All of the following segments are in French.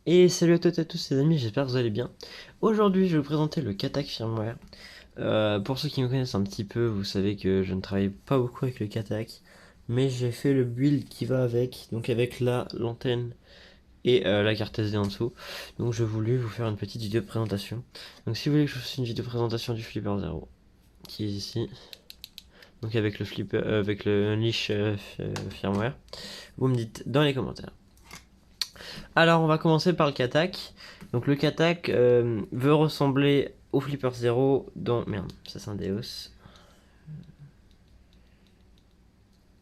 Et salut à toutes et à tous les amis, j'espère que vous allez bien. Aujourd'hui, je vais vous présenter le Katak firmware. Pour ceux qui me connaissent un petit peu, vous savez que je ne travaille pas beaucoup avec le Katak, mais j'ai fait le build qui va avec, donc avec l'antenne et la carte SD en dessous. Donc je voulais vous faire une petite vidéo de présentation. Donc si vous voulez que je fasse une vidéo de présentation du Flipper Zero, qui est ici, donc avec le flipper, avec le Unleash firmware, vous me dites dans les commentaires. Alors, on va commencer par le Katak. Donc, le Katak veut ressembler au Flipper Zero dans. Merde, ça c'est un Deus.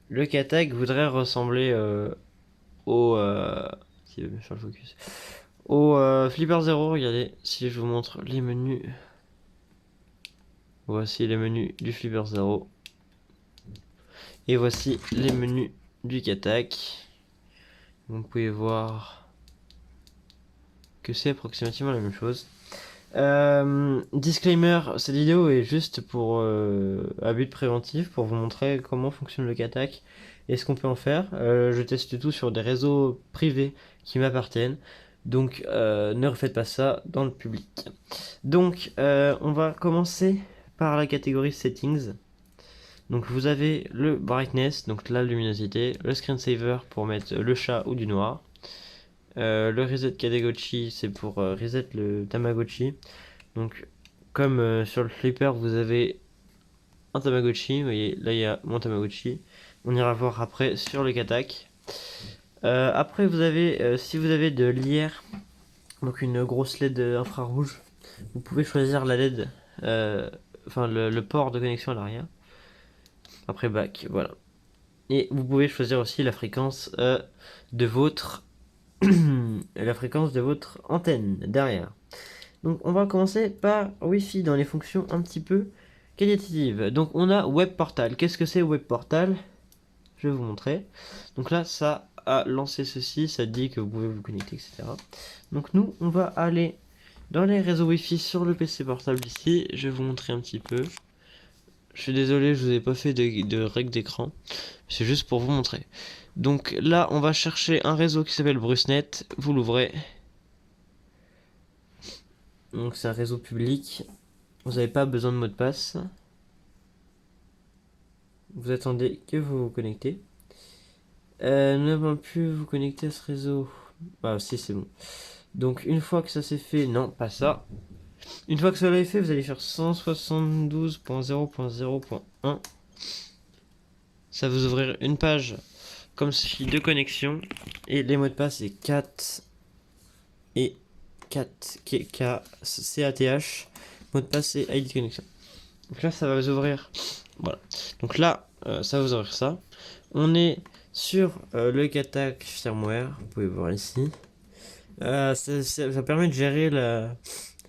Le Katak voudrait ressembler au. Si veut bien faire le focus. Au Flipper Zero, regardez, si je vous montre les menus. Voici les menus du Flipper Zero. Et voici les menus du Katak. Vous pouvez voir que c'est approximativement la même chose. Disclaimer, cette vidéo est juste pour à but préventif, pour vous montrer comment fonctionne le Katak et ce qu'on peut en faire. Je teste tout sur des réseaux privés qui m'appartiennent, donc ne refaites pas ça dans le public. Donc on va commencer par la catégorie settings. Donc vous avez le brightness, donc la luminosité, le screensaver pour mettre le chat ou du noir. Le reset Kadegochi, c'est pour reset le Tamagotchi. Donc, comme sur le flipper, vous avez un Tamagotchi. Vous voyez, là il y a mon Tamagotchi. On ira voir après sur le Katak. Après, vous avez, si vous avez de l'IR, donc une grosse LED infrarouge, vous pouvez choisir la LED, enfin le port de connexion à l'arrière. Après back, voilà. Et vous pouvez choisir aussi la fréquence de votre la fréquence de votre antenne derrière. Donc on va commencer par Wi-Fi dans les fonctions un petit peu qualitatives. Donc on a Web Portal. Qu'est-ce que c'est Web Portal? Je vais vous montrer. Donc là ça a lancé ceci, ça dit que vous pouvez vous connecter, etc. Donc nous on va aller dans les réseaux Wi-Fi sur le PC portable ici. Je vais vous montrer un petit peu. Je suis désolé, je vous ai pas fait de règle d'écran. C'est juste pour vous montrer. Donc là on va chercher un réseau qui s'appelle BruceNet. Vous l'ouvrez. Donc c'est un réseau public. Vous n'avez pas besoin de mot de passe. Vous attendez que vous vous connectez. Nous n'avons pu vous connecter à ce réseau. Bah si, c'est bon. Donc une fois que ça c'est fait, non, pas ça. Une fois que cela est fait, vous allez faire 172.0.0.1. Ça va vous ouvrir une page comme ceci de connexion. Et les mots de passe c'est 4 et 4 CATH. Mot de passe c'est ID de connexion. Donc là ça va vous ouvrir. Voilà. Donc là, ça va vous ouvrir ça. On est sur le Katak firmware, vous pouvez voir ici. Ça permet de gérer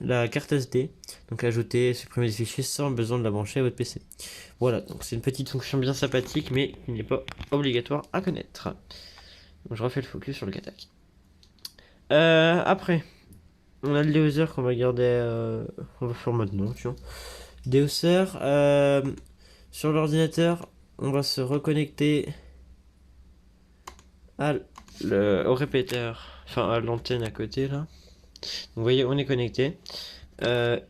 la carte SD, donc ajouter, supprimer des fichiers sans besoin de la brancher à votre PC. Voilà, donc c'est une petite fonction bien sympathique, mais qui n'est pas obligatoire à connaître. Donc je refais le focus sur le Katak. Après, on a le Deoser qu'on va garder, on va faire maintenant, tiens. Deoser, sur l'ordinateur, on va se reconnecter au répéteur, enfin à l'antenne à côté là. Donc, vous voyez, on est connecté. Pas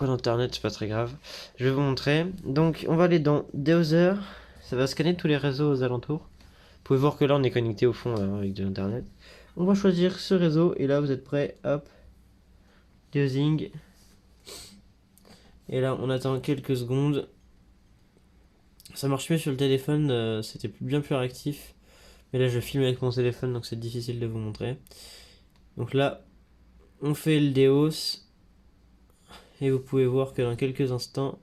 d'internet, c'est pas très grave. Je vais vous montrer. Donc, on va aller dans Deoser. Ça va scanner tous les réseaux aux alentours. Vous pouvez voir que là, on est connecté au fond avec de l'internet. On va choisir ce réseau et là, vous êtes prêts. Hop, Deosing. Et là, on attend quelques secondes. Ça marche mieux sur le téléphone, c'était bien plus réactif. Mais là, je filme avec mon téléphone, donc c'est difficile de vous montrer. Donc là, on fait le Deos. Et vous pouvez voir que dans quelques instants,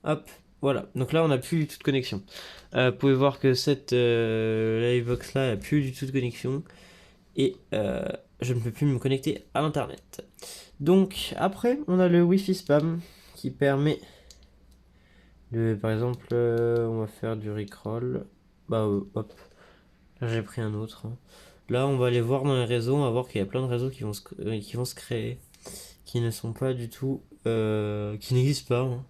hop, voilà. Donc là, on n'a plus du tout de connexion. Vous pouvez voir que cette Livebox là n'a plus du tout de connexion. Et je ne peux plus me connecter à l'internet. Donc après, on a le Wi-Fi spam qui permet de, par exemple, on va faire du Rickroll. Bah hop, là j'ai pris un autre, hein. Là, on va aller voir dans les réseaux, on va voir qu'il y a plein de réseaux qui vont se créer, qui ne sont pas du tout, qui n'existent pas, hein.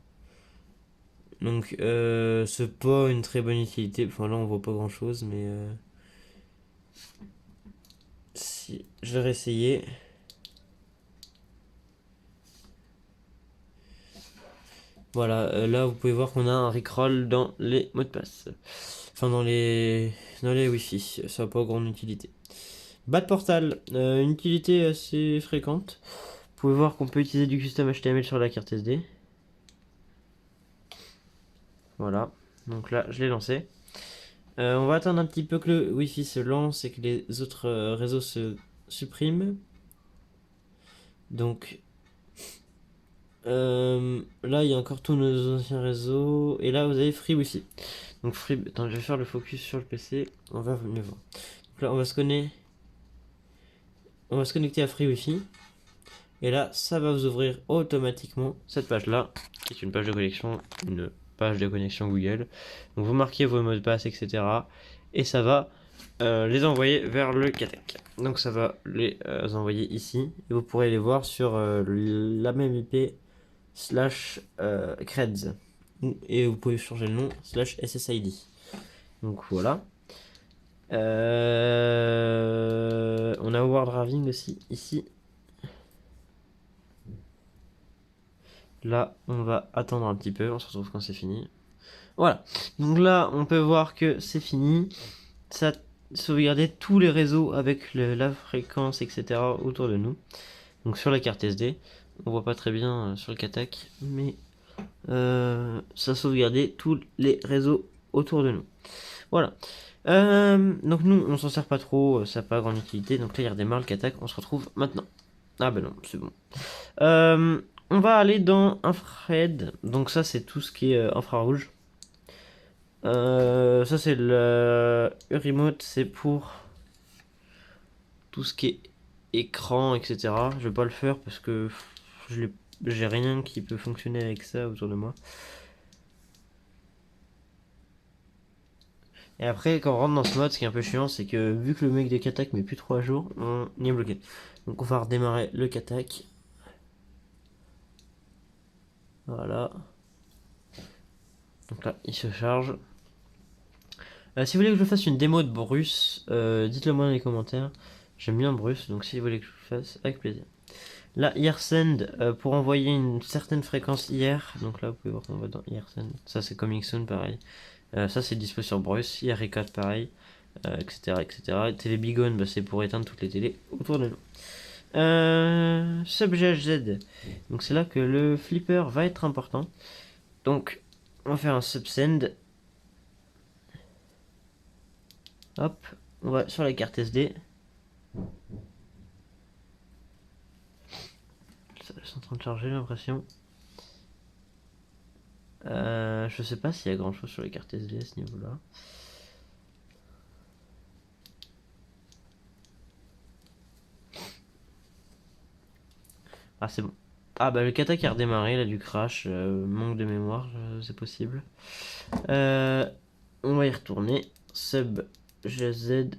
Donc c'est pas une très bonne utilité. Enfin là on voit pas grand chose, mais je vais réessayer. Voilà, là vous pouvez voir qu'on a un Rickroll dans les mots de passe. Enfin dans les Wi-Fi, ça n'a pas grande utilité. Bad Portal, une utilité assez fréquente. Vous pouvez voir qu'on peut utiliser du custom HTML sur la carte SD. Voilà, donc là je l'ai lancé. On va attendre un petit peu que le Wi-Fi se lance et que les autres réseaux se suppriment. Donc là il y a encore tous nos anciens réseaux. Et là vous avez Free Wi-Fi. Donc Free, attends, je vais faire le focus sur le PC. On va mieux voir. Donc là on va se connecter à Free Wi-Fi. Et là ça va vous ouvrir automatiquement cette page là, qui est une page de connexion, une page de connexion Google. Donc vous marquez vos mots de passe, etc. Et ça va les envoyer vers le Katak. Donc ça va les envoyer ici. Et vous pourrez les voir sur la même IP slash creds. Et vous pouvez changer le nom slash SSID. Donc voilà. On a Word Raving aussi ici. Là, on va attendre un petit peu. On se retrouve quand c'est fini. Voilà. Donc là, on peut voir que c'est fini. Ça sauvegardait tous les réseaux avec la fréquence, etc. autour de nous. Donc sur la carte SD. On voit pas très bien sur le Katak. Mais ça sauvegardait tous les réseaux autour de nous. Voilà. Donc nous, on s'en sert pas trop. Ça n'a pas grande utilité. Donc là, il redémarre le Katak. On se retrouve maintenant. Ah ben non, c'est bon. On va aller dans infrared. Donc ça, c'est tout ce qui est infrarouge. Ça, c'est le remote, c'est pour tout ce qui est écran, etc. Je vais pas le faire parce que j'ai rien qui peut fonctionner avec ça autour de moi. Et après, quand on rentre dans ce mode, ce qui est un peu chiant, c'est que vu que le mec des Katak met plus 3 jours, on y est bloqué. Donc on va redémarrer le Katak. Voilà. Donc là, il se charge. Si vous voulez que je fasse une démo de Bruce, dites-le moi dans les commentaires. J'aime bien Bruce, donc si vous voulez que je le fasse, avec plaisir. Là, IRSend, pour envoyer une certaine fréquence IR. Donc là, vous pouvez voir qu'on va dans IRSend. Ça, c'est Coming Soon, pareil. Ça, c'est dispo sur Bruce. IR Record, pareil. Etc., etc. Télé Bigone, bah, c'est pour éteindre toutes les télés autour de nous. SubGHZ. Donc c'est là que le flipper va être important. Donc, on va faire un subsend. Hop, on va sur la carte SD. C'est en train de charger, j'ai l'impression. Je sais pas s'il y a grand chose sur les cartes SD à ce niveau-là. Ah, c'est bon. Ah, bah le kata qui a redémarré, il a du crash, manque de mémoire, c'est possible. On va y retourner. Sub GZ.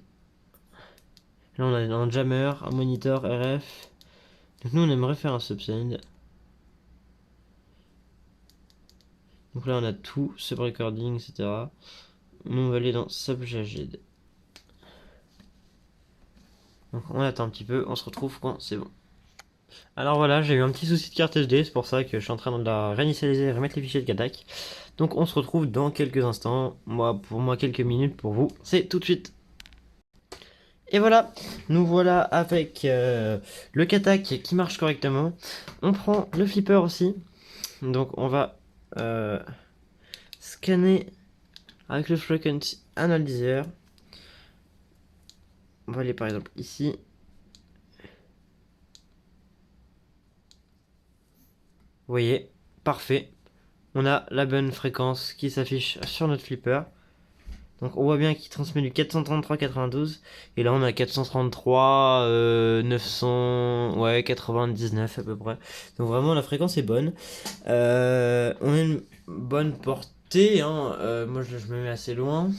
Là, on a un jammer, un monitor RF. Donc, nous, on aimerait faire un subsend. Donc là, on a tout, sub recording, etc. Nous, on va aller dans sub GZ. Donc, on attend un petit peu, on se retrouve quand c'est bon. Alors voilà, j'ai eu un petit souci de carte SD, c'est pour ça que je suis en train de la réinitialiser et remettre les fichiers de Katak. Donc on se retrouve dans quelques instants. Pour moi, quelques minutes, pour vous, c'est tout de suite. Et voilà, nous voilà avec le Katak qui marche correctement. On prend le flipper aussi. Donc on va scanner avec le Frequency Analyzer. On va aller par exemple ici. Vous voyez, parfait. On a la bonne fréquence qui s'affiche sur notre flipper. Donc on voit bien qu'il transmet du 433-92. Et là on a 433, 900, ouais 99 à peu près. Donc vraiment la fréquence est bonne. On a une bonne portée. Hein. Moi je me mets assez loin.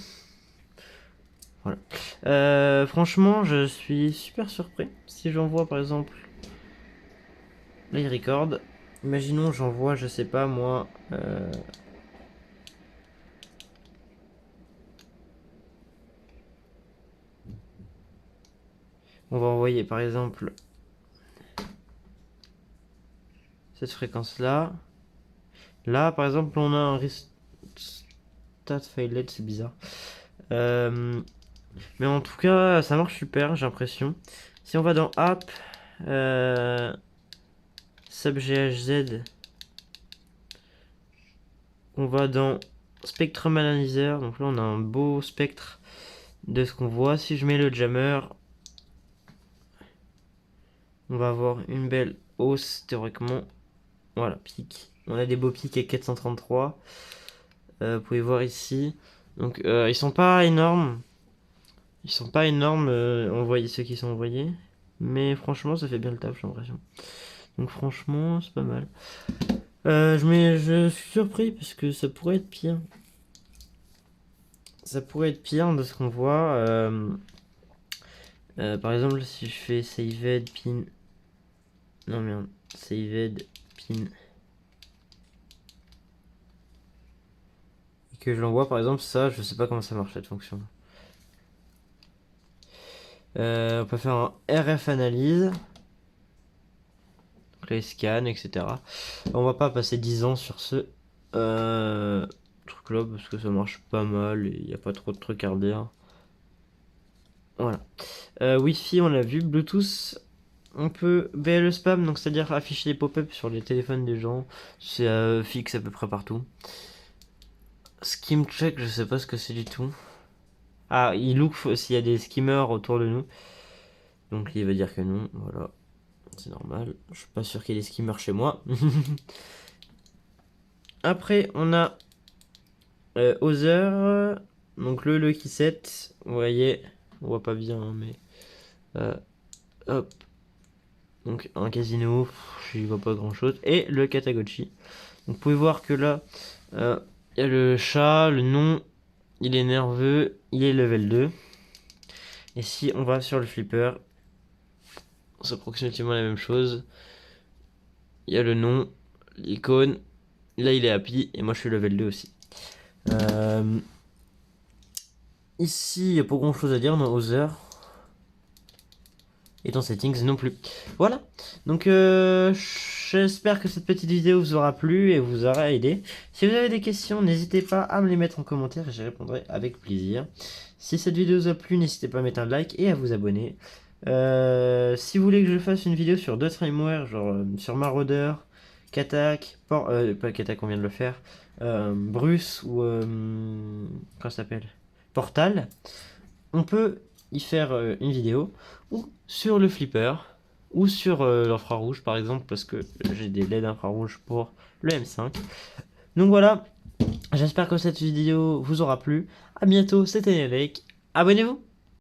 Voilà. Franchement je suis super surpris. Si j'envoie par exemple... Là il record. Imaginons j'envoie je sais pas moi... On va envoyer par exemple cette fréquence là. Là par exemple on a un restart failed, c'est bizarre. Mais en tout cas ça marche super, j'ai l'impression. Si on va dans app, subghz, on va dans Spectrum Analyzer. Donc là on a un beau spectre de ce qu'on voit. Si je mets le jammer, on va avoir une belle hausse théoriquement. Voilà, pic. On a des beaux pics à 433. Vous pouvez voir ici. Donc ils sont pas énormes. Ils sont pas énormes, on voit ceux qui sont envoyés. Mais franchement ça fait bien le taf, j'ai l'impression. Donc franchement c'est pas mal. Je suis surpris parce que ça pourrait être pire. Ça pourrait être pire de ce qu'on voit. Par exemple, si je fais saved pin. Non merde, saved pin. Et que je l'envoie par exemple, ça, je sais pas comment ça marche cette fonction. On peut faire un RF analyse. Donc là, scan, etc. On va pas passer 10 ans sur ce truc là parce que ça marche pas mal et il n'y a pas trop de trucs à redire. Voilà. Wi-Fi, on l'a vu. Bluetooth, on peut BLE spam, donc c'est-à-dire afficher des pop-up sur les téléphones des gens. C'est fixe à peu près partout. Skim check, je sais pas ce que c'est du tout. Ah, il look s'il y a des skimmers autour de nous. Donc il va dire que non, voilà. C'est normal. Je suis pas sûr qu'il y ait des skimmers chez moi. Après, on a Other. Donc le Lucky Set. Vous voyez, on voit pas bien, hein, mais hop. Donc un casino, je vois pas grand chose. Et le Katagochi. Donc vous pouvez voir que là, il y a le chat, le nom, il est nerveux, il est level 2. Et si on va sur le flipper, c'est approximativement la même chose. Il y a le nom, l'icône, là il est happy, et moi je suis level 2 aussi. Ici, il n'y a pas grand chose à dire dans Other. Et dans Settings non plus. Voilà. Donc j'espère que cette petite vidéo vous aura plu et vous aura aidé. Si vous avez des questions, n'hésitez pas à me les mettre en commentaire et j'y répondrai avec plaisir. Si cette vidéo vous a plu, n'hésitez pas à mettre un like et à vous abonner. Si vous voulez que je fasse une vidéo sur d'autres firmware, genre sur Marauder, Katak, pas Katak, on vient de le faire, Bruce ou comment ça s'appelle, Portal, on peut y faire une vidéo ou sur le flipper ou sur l'infrarouge par exemple parce que j'ai des LED infrarouges pour le M5. Donc voilà, j'espère que cette vidéo vous aura plu. À bientôt, c'était Nelek. Abonnez-vous.